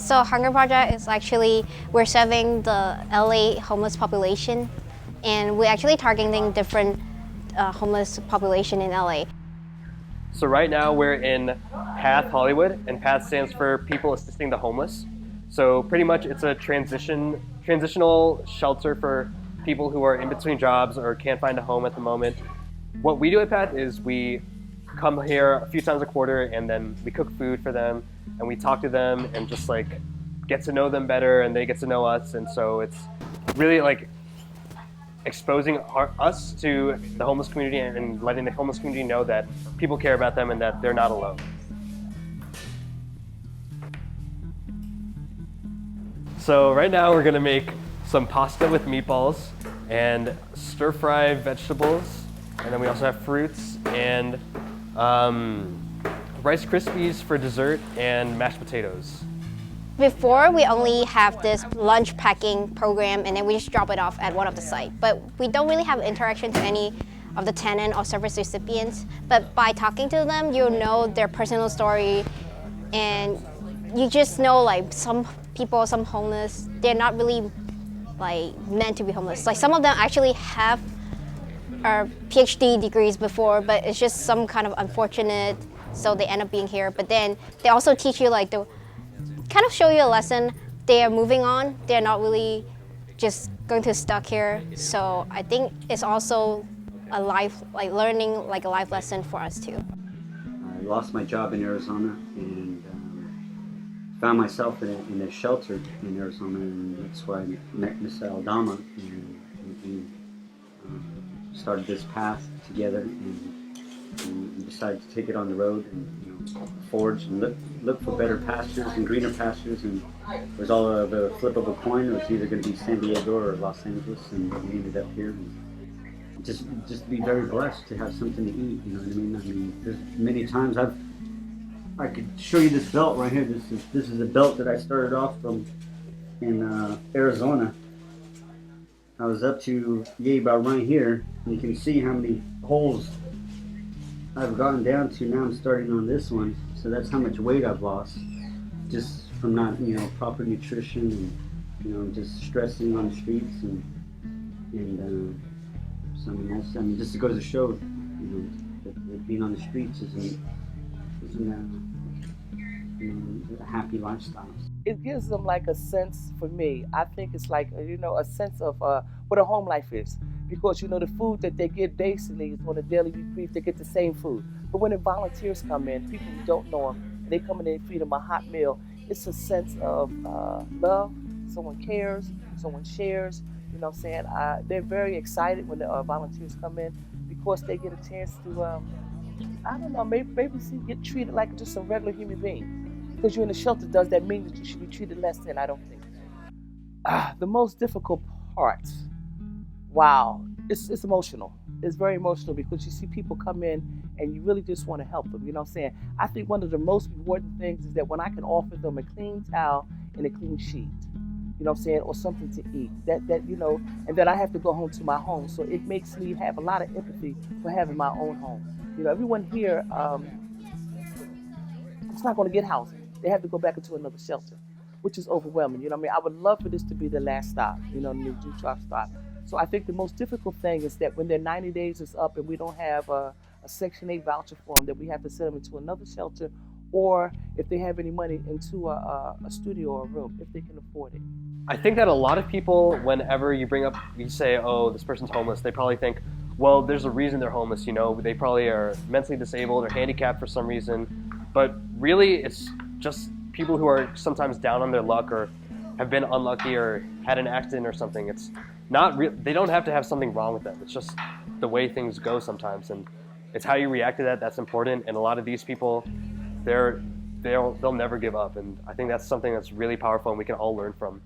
So Hunger Project is actually, we're serving the LA homeless population, and we're actually targeting different homeless population in LA. So right now we're in PATH Hollywood, and PATH stands for People Assisting the Homeless. So pretty much it's a transitional shelter for people who are in between jobs or can't find a home at the moment. What we do at PATH is we come here a few times a quarter, and then we cook food for them, and we talk to them and just like get to know them better, and they get to know us. And so it's really like exposing us to the homeless community and letting the homeless community know that people care about them and that they're not alone. So right now we're gonna make some pasta with meatballs and stir-fry vegetables, and then we also have fruits and Rice Krispies for dessert and mashed potatoes. Before, we only have this lunch packing program, and then we just drop it off at one of the sites. But we don't really have interaction to any of the tenant or service recipients. But by talking to them, you'll know their personal story, and you just know like some people, some homeless, they're not really like meant to be homeless. Like some of them actually have PhD degrees before, but it's just some kind of unfortunate, so they end up being here. But then they also teach you like the kind of show you a lesson. They are moving on. They're not really just going to stuck here. So I think it's also a life, like learning like a life lesson for us too. I lost my job in Arizona and found myself in a shelter in Arizona, and that's where I met Miss Aldama, and we started this path together, and we decided to take it on the road and forge and look for better pastures and greener pastures. And it was all the flip of a coin. It was either going to be San Diego or Los Angeles, and we ended up here. And just be very blessed to have something to eat. You know what I mean? I mean, there's many times I could show you this belt right here. This is a belt that I started off from in Arizona. I was up to about right here, and you can see how many holes I've gotten down to. Now I'm starting on this one, so that's how much weight I've lost just from not, proper nutrition and, just stressing on the streets and something else. I mean, just to go to show, that being on the streets isn't a happy lifestyle. It gives them like a sense, for me, I think it's like, a sense of what a home life is. Because, the food that they get basically is on a daily brief, they get the same food. But when the volunteers come in, people who don't know them, they come in and feed them a hot meal. It's a sense of love. Someone cares, someone shares. You know what I'm saying? They're very excited when the volunteers come in because they get a chance to, maybe get treated like just a regular human being. Because you're in a shelter, does that mean that you should be treated less than? I don't think so. The most difficult part, wow, it's emotional. It's very emotional because you see people come in and you really just want to help them. You know what I'm saying? I think one of the most rewarding things is that when I can offer them a clean towel and a clean sheet, you know what I'm saying, or something to eat, and then I have to go home to my home. So it makes me have a lot of empathy for having my own home. Everyone here, it's not going to get housing. They have to go back into another shelter, which is overwhelming. You know what I mean? I would love for this to be the last stop, the new truck stop. So I think the most difficult thing is that when their 90 days is up and we don't have a Section 8 voucher for them, that we have to send them into another shelter, or if they have any money, into a studio or a room, if they can afford it. I think that a lot of people, whenever you say, oh, this person's homeless, they probably think, well, there's a reason they're homeless, they probably are mentally disabled or handicapped for some reason. But really, it's just people who are sometimes down on their luck or have been unlucky or had an accident or something. It's not they don't have to have something wrong with them. It's just the way things go sometimes, and it's how you react to that that's important. And a lot of these people, they'll never give up, and I think that's something that's really powerful and we can all learn from.